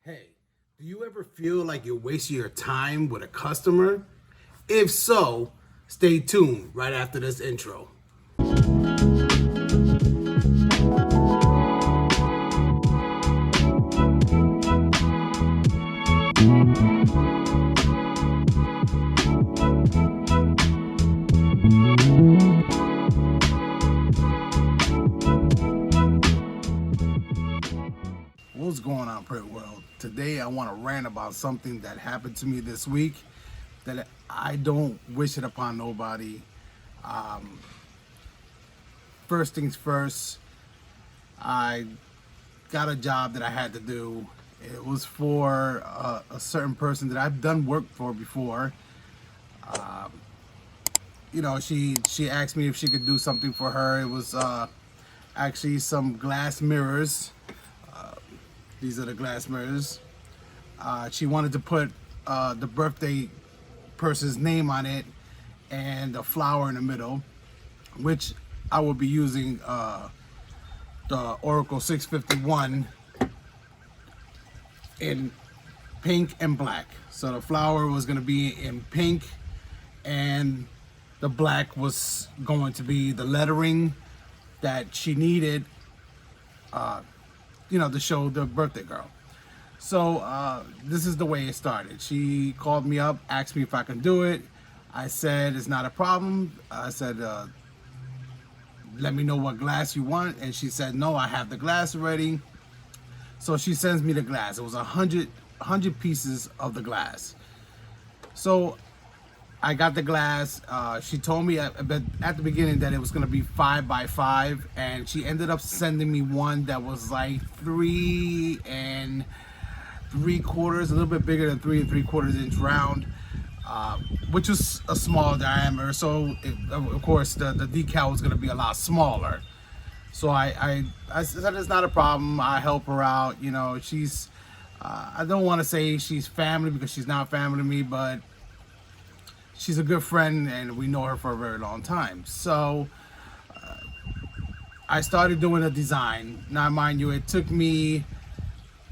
Hey, do you ever feel like you're wasting your time with a customer? If so, stay tuned right after this intro. What's going on, Print World? Today I want to rant about something that happened to me this week that I don't wish it upon nobody. First things first, I got a job that I had to do. It was for a certain person that I've done work for before. She asked me if she could do something for her. It was actually some glass mirrors. These are the glass mirrors. She wanted to put the birthday person's name on it and a flower in the middle, which I will be using the Oracal 651 in pink and black. So the flower was going to be in pink and the black was going to be the lettering that she needed to show the birthday girl. So this is the way it started. She called me up, asked me if I can do it. I said it's not a problem. I said let me know what glass you want, and she said no, I have the glass already. So she sends me the glass. It was 100 pieces of the glass. So I got the glass. She told me at the beginning that it was going to be 5 by 5, and she ended up sending me one that was like 3 3/4, a little bit bigger than 3 3/4 inch round, which was a small diameter. So of course the decal was going to be a lot smaller. So I said it's not a problem. I help her out. She's I don't want to say she's family because she's not family to me, but she's a good friend and we know her for a very long time. So I started doing a design. Now mind you, it took me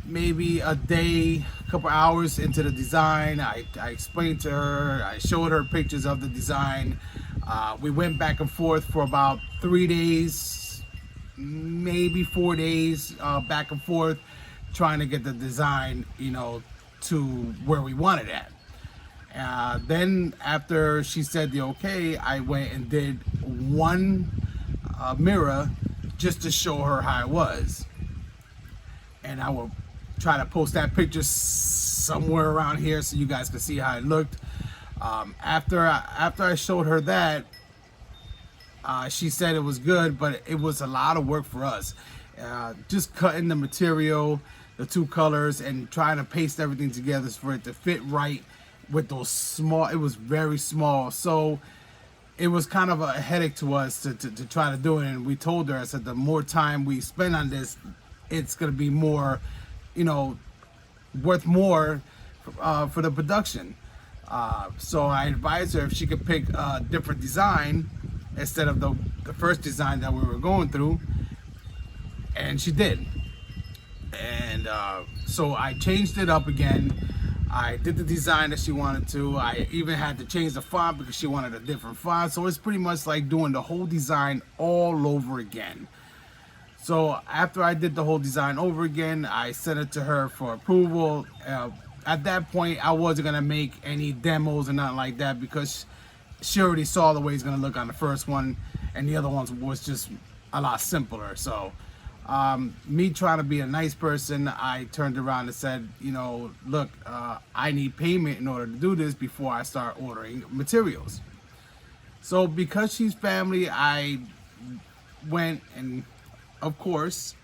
maybe a day, a couple hours into the design. I explained to her, I showed her pictures of the design. We went back and forth for about 3 days, maybe 4 days, back and forth, trying to get the design, to where we wanted it at. Then after she said the okay, I went and did one mirror just to show her how it was. And I will try to post that picture somewhere around here so you guys can see how it looked. After I showed her that, she said it was good, but it was a lot of work for us. Just cutting the material, the two colors, and trying to paste everything together for it to fit right with those small, it was very small. So it was kind of a headache to us to try to do it. And we told her, I said, the more time we spend on this, it's going to be more, worth more for the production. So I advised her if she could pick a different design instead of the first design that we were going through, and she did. And so I changed it up again. I did the design that she wanted to. I even had to change the font because she wanted a different font. So it's pretty much like doing the whole design all over again. So after I did the whole design over again, I sent it to her for approval. At that point, I wasn't gonna make any demos and nothing like that because she already saw the way it's gonna look on the first one, and the other ones was just a lot simpler. So me trying to be a nice person, I turned around and said, look, I need payment in order to do this before I start ordering materials. So because she's family, I went and of course,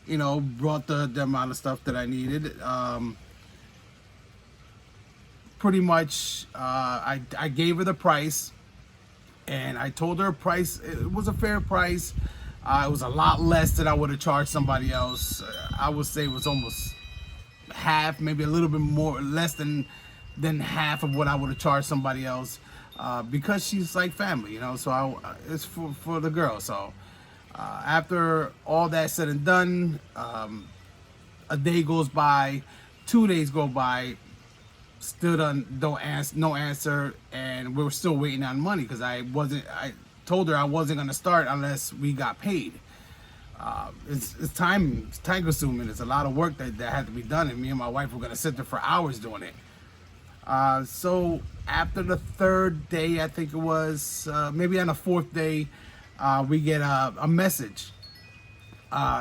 brought the amount of stuff that I needed. Pretty much, I gave her the price, and I told her price. It was a fair price. It was a lot less than I would have charged somebody else. I would say it was almost half, maybe a little bit more, less than half of what I would have charged somebody else, because she's like family, So it's for the girl. So after all that said and done, a day goes by, 2 days go by, still no answer, and we were still waiting on money because I told her I wasn't gonna start unless we got paid. It's time consuming. It's a lot of work that had to be done, and me and my wife were gonna sit there for hours doing it. So after the third day, I think it was, maybe on the fourth day, we get a message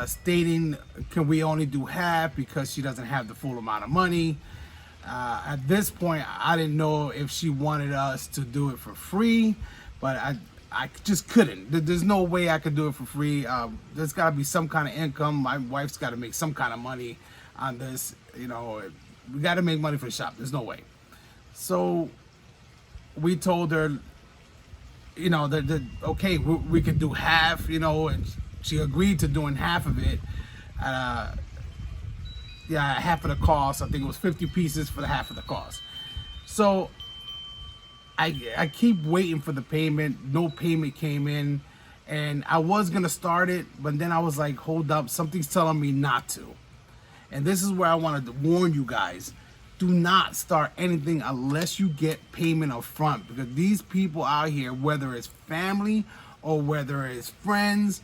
stating, can we only do half because she doesn't have the full amount of money. At this point, I didn't know if she wanted us to do it for free, but I just couldn't. There's no way I could do it for free. There's got to be some kind of income. My wife's got to make some kind of money on this. You know, we got to make money for the shop. There's no way. So we told her, you know, that okay, we could do half, you know, and she agreed to doing half of it. Yeah, half of the cost. I think it was 50 pieces for the half of the cost. So I keep waiting for the payment. No payment came in, and I was gonna start it, but then I was like, hold up, something's telling me not to. And this is where I wanted to warn you guys. Do not start anything unless you get payment up front, because these people out here, whether it's family or whether it's friends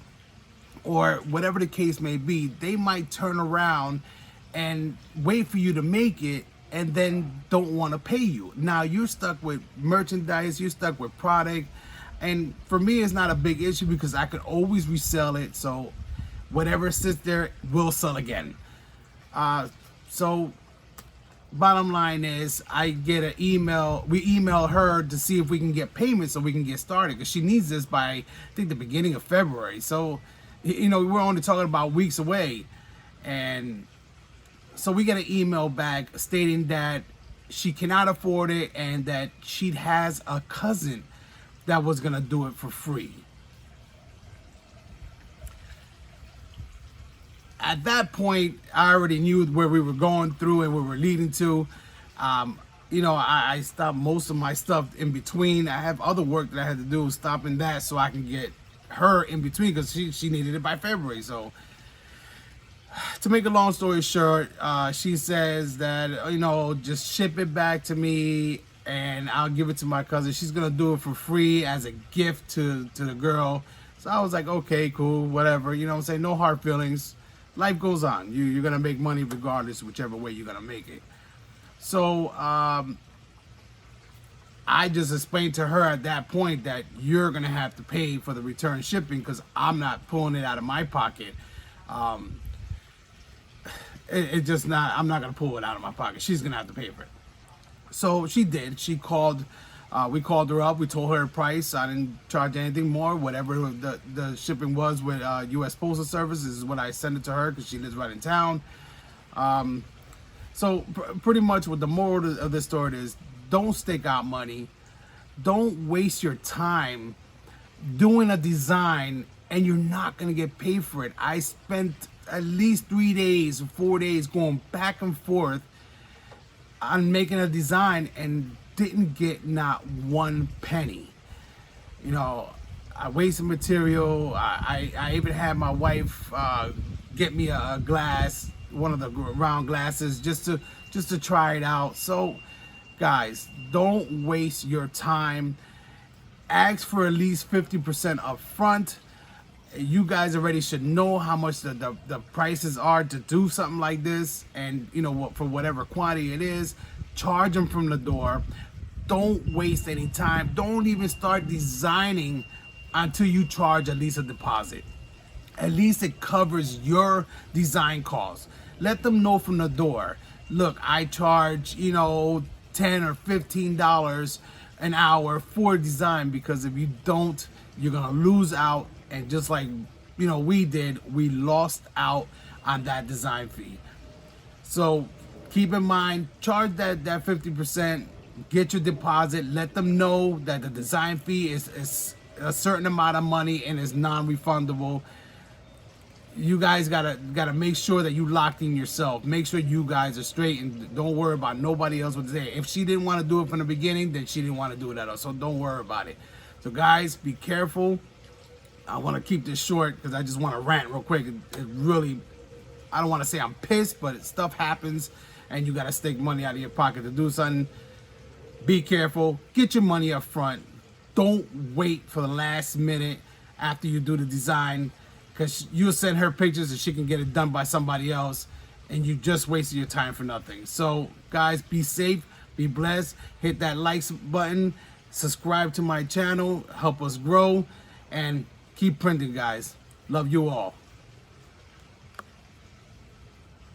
or whatever the case may be, they might turn around and wait for you to make it and then don't want to pay you. Now you're stuck with merchandise, you're stuck with product, and for me it's not a big issue because I could always resell it. So whatever sits there will sell again. So bottom line is, I get an email. We email her to see if we can get payment so we can get started, because she needs this by, I think, the beginning of February. So, you know, we're only talking about weeks away. And so we get an email back stating that she cannot afford it and that she has a cousin that was gonna do it for free. At that point, I already knew where we were going through and where we were leading to. You know, I stopped most of my stuff in between. I have other work that I had to do, stopping that so I can get her in between, because she needed it by February. So to make a long story short, she says that, you know, just ship it back to me and I'll give it to my cousin. She's gonna do it for free as a gift to the girl. So I was like, okay, cool, whatever. You know what I'm saying? No hard feelings. Life goes on. You're gonna make money regardless, whichever way you're gonna make it. So I just explained to her at that point that you're gonna have to pay for the return shipping, because I'm not pulling it out of my pocket. It's just not. I'm not gonna pull it out of my pocket. She's gonna have to pay for it. So she did. She called. We called her up. We told her the price. I didn't charge anything more. Whatever the shipping was with U.S. Postal Service is what I sent it to her, because she lives right in town. So pretty much what the moral of this story is, don't stick out money. Don't waste your time doing a design and you're not going to get paid for it. I spent at least 3 days or 4 days going back and forth on making a design and didn't get not one penny. You know, I wasted material. I even had my wife get me a glass, one of the round glasses, just to try it out. So guys, don't waste your time. Ask for at least 50% up front. You guys already should know how much the prices are to do something like this, and you know what, for whatever quantity it is, charge them from the door. Don't waste any time. Don't even start designing until you charge at least a deposit. At least it covers your design costs. Let them know from the door, look, I charge, you know, $10 or $15 an hour for design, because if you don't, you're gonna lose out. And just like, you know, we did, we lost out on that design fee. So keep in mind, charge that 50%, get your deposit, let them know that the design fee is a certain amount of money and is non-refundable. You guys gotta make sure that you locked in yourself. Make sure you guys are straight and don't worry about nobody else what to say. If she didn't want to do it from the beginning, then she didn't want to do it at all. So don't worry about it. So guys, be careful. I want to keep this short because I just want to rant real quick. It really, I don't want to say I'm pissed, but stuff happens and you got to stick money out of your pocket to do something. Be careful. Get your money up front. Don't wait for the last minute after you do the design, because you'll send her pictures and she can get it done by somebody else and you just wasted your time for nothing. So guys, be safe, be blessed, hit that likes button, subscribe to my channel, help us grow, and keep printing, guys. Love you all.